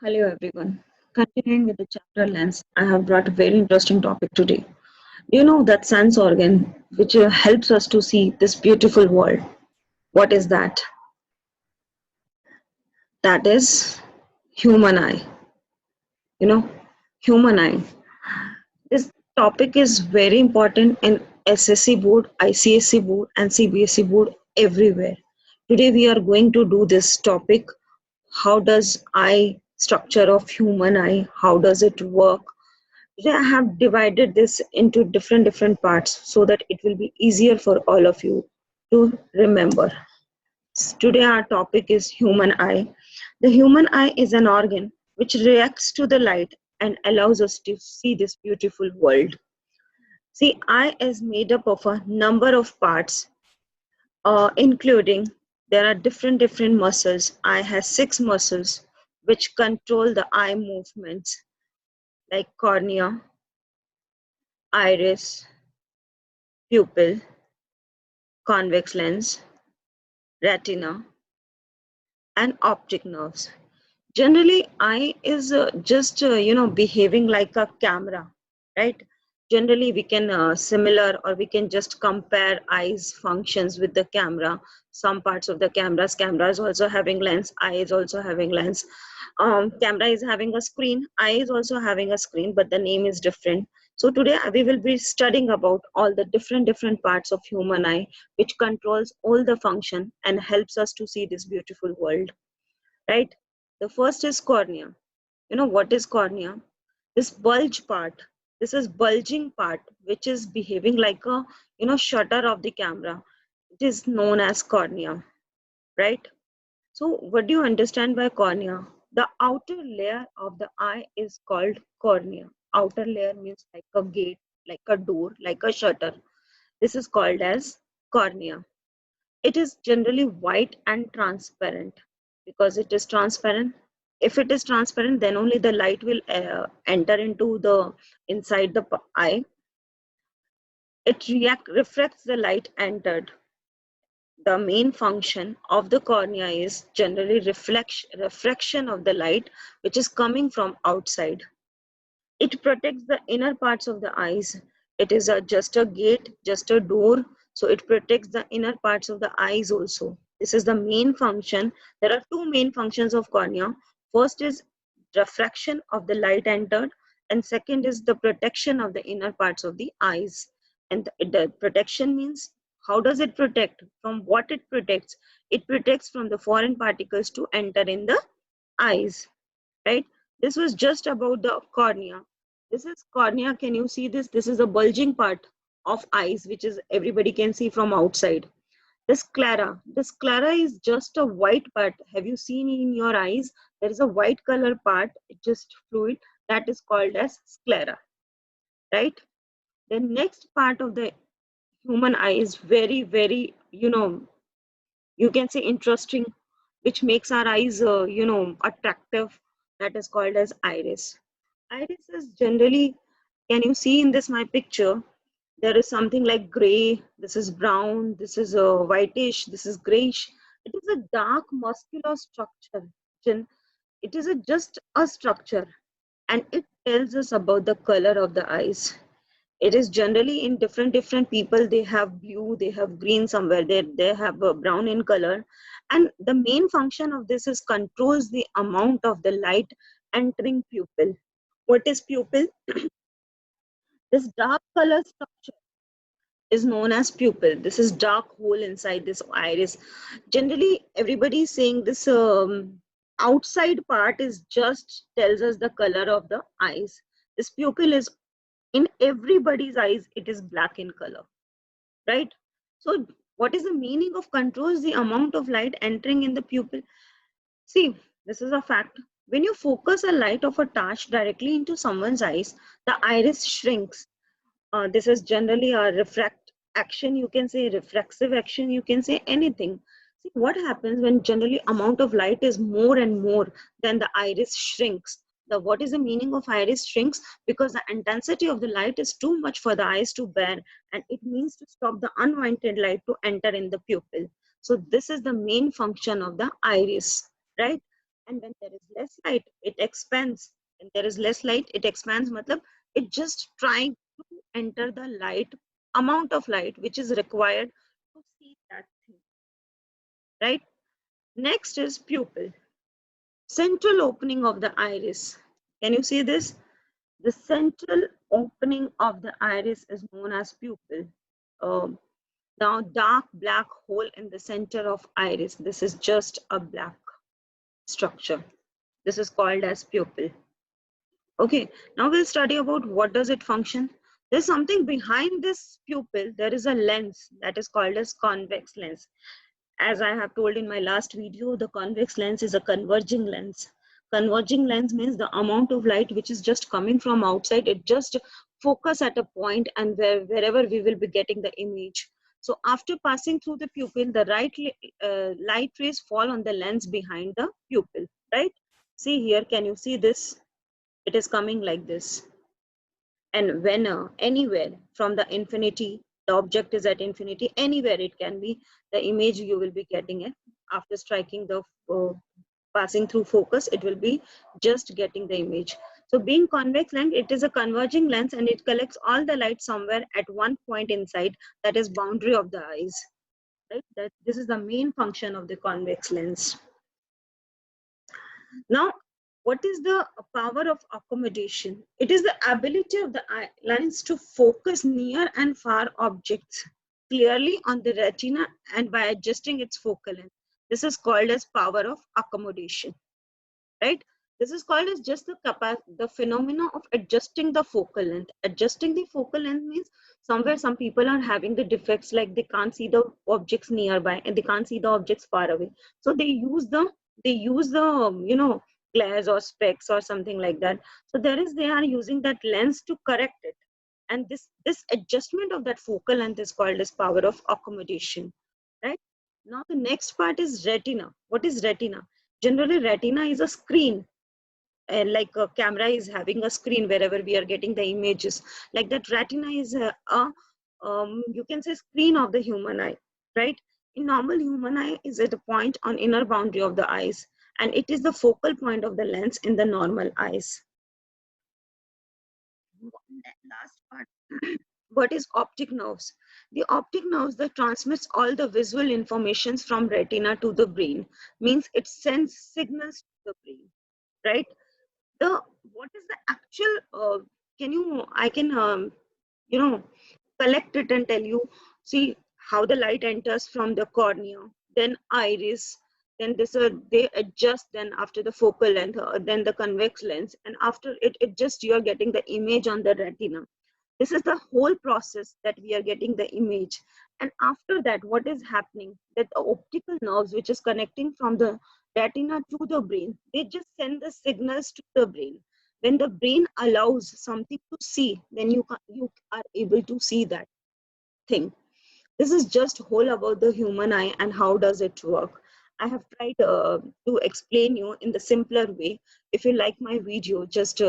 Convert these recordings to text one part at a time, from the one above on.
Hello everyone. Continuing with the chapter lens, I have brought a very interesting topic today. Do you know that sense organ which helps us to see this beautiful world? What is that? That is human eye. You know, human eye. This topic is very important in SSC board, ICSC board, and CBSE board everywhere. Today we are going to do this topic. How does eye structure of human eye? How does it work? Today I have divided this into different parts so that it will be easier for all of you to remember. Today our topic is human eye. The human eye is an organ which reacts to the light and allows us to see this beautiful world. See, eye is made up of a number of parts, including there are different muscles. Eye has 6 muscles which control the eye movements like cornea, iris, pupil, convex lens, retina, and optic nerves. Generally, eye is just behaving like a camera, right? Generally, we can similar or we can just compare eyes functions with the camera. Some parts of the camera is also having lens, eye is also having lens. Camera is having a screen, eye is also having a screen, but the name is different. So today we will be studying about all the different parts of human eye, which controls all the function and helps us to see this beautiful world, right? The first is cornea. You know what is cornea? This bulge part, this is bulging part, which is behaving like a shutter of the camera. It is known as cornea, right? So what do you understand by cornea? The outer layer of the eye is called cornea. Outer layer means like a gate, like a door, like a shutter. This is called as cornea. It is generally white and transparent. Because it is transparent, if it is transparent, then only the light will enter into the inside the eye. It refracts the light entered. The main function of the cornea is generally refraction of the light which is coming from outside. It protects the inner parts of the eyes. It is just a gate, just a door, so it protects the inner parts of the eyes also. This is the main function. There are two main functions of cornea. First is refraction of the light entered, and second is the protection of the inner parts of the eyes. And the protection means, how does it protect? From what it protects? It protects from the foreign particles to enter in the eyes, right? This was just about the cornea. This is cornea. Can you see this? This is a bulging part of eyes, which is everybody can see from outside. The sclera. The sclera is just a white part. Have you seen in your eyes? There is a white color part, just fluid, that is called as sclera, right? The next part of the human eye is very, you can say interesting, which makes our eyes attractive. That is called as iris. Iris is generally, can you see in this my picture, there is something like gray, this is brown, this is whitish, this is grayish. It is a dark muscular structure. It is just a structure, and it tells us about the color of the eyes. It is generally in different people. They have blue, they have green, somewhere they have brown in color. And the main function of this is controls the amount of the light entering pupil. What is pupil? This dark color structure is known as pupil. This is dark hole inside this iris. Generally everybody is saying this outside part is just tells us the color of the eyes. This pupil is, in everybody's eyes, it is black in color, right? So what is the meaning of controls the amount of light entering in the pupil? See, this is a fact. When you focus a light of a torch directly into someone's eyes, the iris shrinks. This is generally a refract action, you can say reflexive action, you can say anything. See what happens when generally amount of light is more and more, then the iris shrinks. The what is the meaning of iris shrinks? Because the intensity of the light is too much for the eyes to bear, and it means to stop the unwanted light to enter in the pupil. So this is the main function of the iris, right? And when there is less light, it expands. When there is less light, it expands. Matlab, it just trying to enter the light, amount of light which is required to see that thing, right? Next is pupil, central opening of the iris. Can you see this? The central opening of the iris is known as pupil. Um, Now, dark black hole in the center of iris. This is just a black structure. This is called as pupil. Okay, now we'll study about what does it function. There's something behind this pupil. There is a lens that is called as convex lens. As I have told in my last video, the convex lens is a converging lens. Converging lens means the amount of light which is just coming from outside, it just focus at a point, and wherever we will be getting the image. So after passing through the pupil, the light rays fall on the lens behind the pupil, right? See here, can you see this? It is coming like this. And when anywhere from the infinity, the object is at infinity, anywhere it can be, the image you will be getting it after striking the passing through focus, it will be just getting the image. So being convex lens, it is a converging lens, and it collects all the light somewhere at one point inside, that is boundary of the eyes, right? That this is the main function of the convex lens. Now, what is the power of accommodation? It is the ability of the eye lens to focus near and far objects clearly on the retina, and by adjusting its focal length. This is called as power of accommodation, right? This is called as just the phenomena of adjusting the focal length. Adjusting the focal length means somewhere some people are having the defects, like they can't see the objects nearby and they can't see the objects far away. So they use the glares or specs or something like that. So they are using that lens to correct it. And this adjustment of that focal length is called as power of accommodation, right? Now the next part is retina. What is retina? Generally, retina is a screen, like a camera is having a screen wherever we are getting the images. Like that, retina is you can say screen of the human eye, right? In normal human eye is at a point on inner boundary of the eyes, and it is the focal point of the lens in the normal eyes. Last part, what is optic nerves? The optic nerves that transmits all the visual informations from retina to the brain, means it sends signals to the brain, right? The what is the actual can you I can collect it and tell you. See how the light enters from the cornea, then iris, then they adjust, then after the focal length, then the convex lens, and after it just you are getting the image on the retina. This is the whole process that we are getting the image. And after that, what is happening, that the optical nerves which is connecting from the retina to the brain, they just send the signals to the brain. When the brain allows something to see, then you are able to see that thing. This is just whole about the human eye and how does it work. I have tried to explain you in the simpler way. If you like my video, just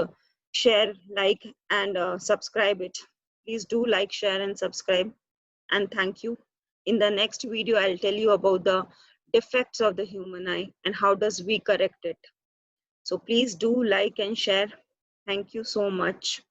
share, like, and subscribe it. Please do like, share, and subscribe. And thank you. In the next video, I'll tell you about the defects of the human eye and how does we correct it. So please do like and share. Thank you so much.